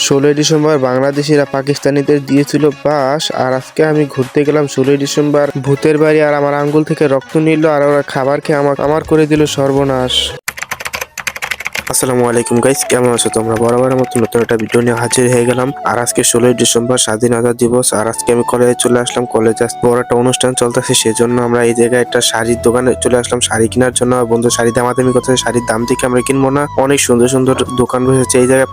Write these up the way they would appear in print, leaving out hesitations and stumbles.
16ই December বাংলাদেশিরা পাকিস্তানিদের দিয়েছিল বাস, আর আজকে আমি ঘুরতে গেলাম 16ই ডিসেম্বর ভূতের বাড়ি, আর আমার আঙ্গুল থেকে রক্ত নিল, আর ওরা খাবার খেয়ে আমার করে দিল সর্বনাশ। আসসালামু আলাইকুম গাইস, কেমন আছো তোমরা? বরাবরের মতো নতুন একটা ভিডিও নিয়ে হাজির হয়ে গেলাম। আর আজকে 16ই ডিসেম্বর স্বাধীনতা দিবস, আর আজকে আমি কলেজে চলে আসলাম। কলেজে আজকে বড় একটা অনুষ্ঠান চলতেছে, সেজন্য আমরা এই জায়গায় একটা শাড়ির দোকানে চলে আসলাম শাড়ি কেনার জন্য। বন্ধু শাড়ি দামাদামি করতেছে, শাড়ির দাম থেকে আমরা কিনবো না, অনেক সুন্দর সুন্দর দোকান বসেছে এই জায়গায়।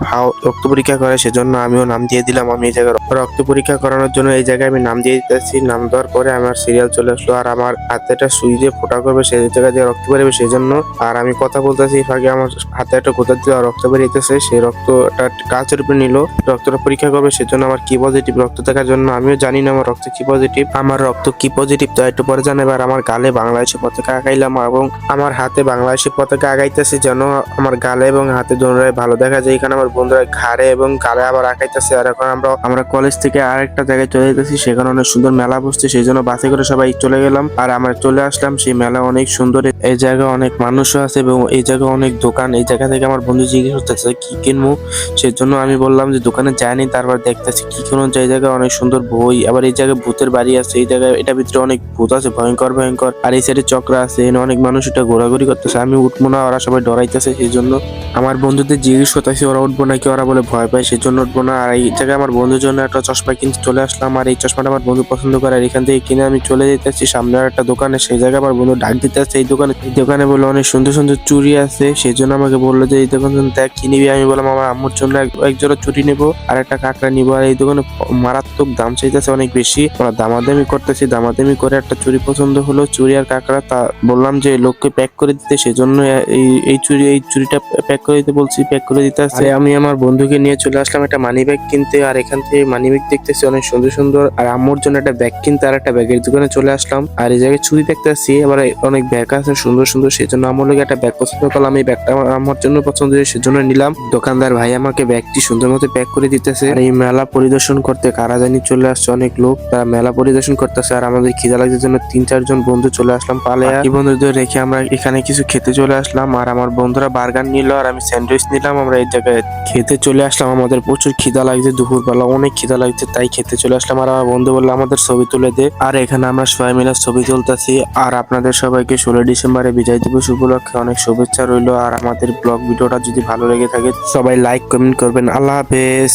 রক্ত পরীক্ষা করে, সেজন্য আমিও নাম দিয়ে দিলাম। আমি এই জায়গায় রক্ত পরীক্ষা করানোর জন্য এই জায়গায় আমি নাম দিয়ে দিতেছি। নাম দেওয়ার পরে আমার সিরিয়াল চলে আসলো, আর আমার হাতে একটা সুই দিয়ে ফোঁটা করবে, সেই জায়গায় দিয়ে রক্ত বেরোবে সেই জন্য। আর আমি কথা বলতেছি ফাঁকে আমার হাতে একটা কোথা দিয়ে রক্ত বেরিয়েছে, সেই রক্তটা কাঁচের উপরে নিল, রক্তটা পরীক্ষা করবে সেজন্য। আমার কি পজিটিভ রক্ত দেখার জন্য, আমিও জানি না আমার রক্ত কি পজিটিভ, আমার রক্ত কি পজিটিভ তো একটু পরে জানাবে। আর আমার গালে বাংলাদেশের পতাকা আগাইলাম এবং আমার হাতে বাংলাদেশের পতাকা আগাইতেছে, যেন আমার গালে এবং হাতে দোনোটাই ভালো দেখা যায়। এখানে আমার বন্ধুরা ঘাড়ে এবং গালে আবার আগাইতেছে। আর এখন আমরা কলেজ থেকে আরেকটা জায়গায় চলে যেতেছি, সেখানে অনেক সুন্দর মেলা বসছে, সেই জন্য বাসে করে সবাই চলে গেলাম। আর আমরা চলে আসলাম, সেই মেলা অনেক সুন্দর, এই জায়গায় অনেক মানুষও আছে এবং এই জায়গায় অনেক দোকান। এই জায়গা থেকে আমার বন্ধু জিজ্ঞেস করতেছে কি কিনবো, সেজন্য আমি বললাম যে দোকানে যায়নি, তারপর দেখতেছি কি কিনুন। এই জায়গায় অনেক সুন্দর বই, আবার এই জায়গায় ভূতের বাড়ি আছে, এই জায়গায় এটা ভিতরে অনেক ভূত আছে, ভয়ঙ্কর ভয়ঙ্কর। আর এই সাইডে চক্র আছে, এখানে অনেক মানুষ এটা ঘোরাঘুরি করতেছে। আমি উঠবো না, ওরা সবাই ডরাইতেছে, সেই জন্য আমার বন্ধুদের জিজ্ঞেস করতেছি ওরা উঠবো নাকি, ওরা বলে ভয় পায়, সেই জন্য উঠবো না। আর এই জায়গায় আমার বন্ধুর জন্য একটা চশমা কিনতে চলে আসলাম, আর এই চশমাটা আমার বন্ধু পছন্দ করে, আর এখান থেকে কিনে আমি চলে যেতেছি সামনে আর একটা দোকানে। সেই জায়গায় আমার বন্ধু ডাক দিতে আসছে এই দোকানে বলে অনেক সুন্দর সুন্দর চুড়ি আছে, সেই জন্য আমাকে বললো যে এই দোকানে দেখ কি নিবি। আমি বললাম আমার আম্মুর জন্য এক জোড়া চুড়ি নেবো আর একটা কাঁকড়া নিবো। আর এই দোকানে মারাত্মক দাম চাইতেছে, অনেক বেশি। আমরা দামাদামি করতেছি, দামাদামি করে একটা চুড়ি পছন্দ হলো, চুড়ি আর কাঁকড়া। তা বললাম যে লোককে প্যাক করে দিতে, সেজন্য এই চুড়িটা প্যাক করে দিতে বলছি, প্যাক করে দিতে আসছে। আমি আমার বন্ধুকে নিয়ে চলে আসলাম একটা মানি ব্যাগ কিনতে, আর এখান থেকে মানি ব্যাগ দেখতেছি অনেক সুন্দর সুন্দর। আর আম্মুর জন্য একটা ব্যাগ কিনতে আর একটা ব্যাগের দোকানে চলে আসলাম। আর এই জায়গায় চুড়ি দেখতে আসছি, আবার অনেক ব্যাগ আছে সুন্দর সুন্দর, সেই জন্য আমার লোক একটা ব্যাগ পছন্দ করলাম। এই ব্যাগটা আমার জন্য পছন্দ হয়েছে, সেজন্য নিলাম। দোকানদার ভাই আমাকে ব্যাগটি সুন্দর মতো প্যাক করে দিতেছে। আর এই মেলা পরিদর্শন করতে কারা জানি চলে আসছে অনেক লোক, তারা মেলা পরিদর্শন করতেছে। আর আমাদের খিদা লাগছে জন্য 3-4 জন বন্ধু চলে আসলাম পালেয়া। এই বন্ধুদের রেখে আমরা এখানে কিছু খেতে চলে আসলাম। আর আমার বন্ধুরা বার্গার নিল, আর আমি স্যান্ডউইচ নিলাম। আমরা এই জায়গায় খেতে চলে আসলাম, আমাদের প্রচুর খিদা লাগছে, দুপুরবেলা অনেক খিদা লাগছে, তাই খেতে চলে আসলাম। আর আমার বন্ধু বললো আমাদের ছবি তুলে দে, আর এখানে আমরা সবাই মিলে ছবি তুলতেছি। আর আপনাদের সবাইকে 16ই ডিসেম্বরে বিজয় দিবস উপলক্ষে অনেক শুভেচ্ছা রইলো। আর আমাদের ব্লগ ভিডিওটা যদি ভালো লেগে থাকে সবাই লাইক কমেন্ট করবেন। আল্লাহ হাফেজ।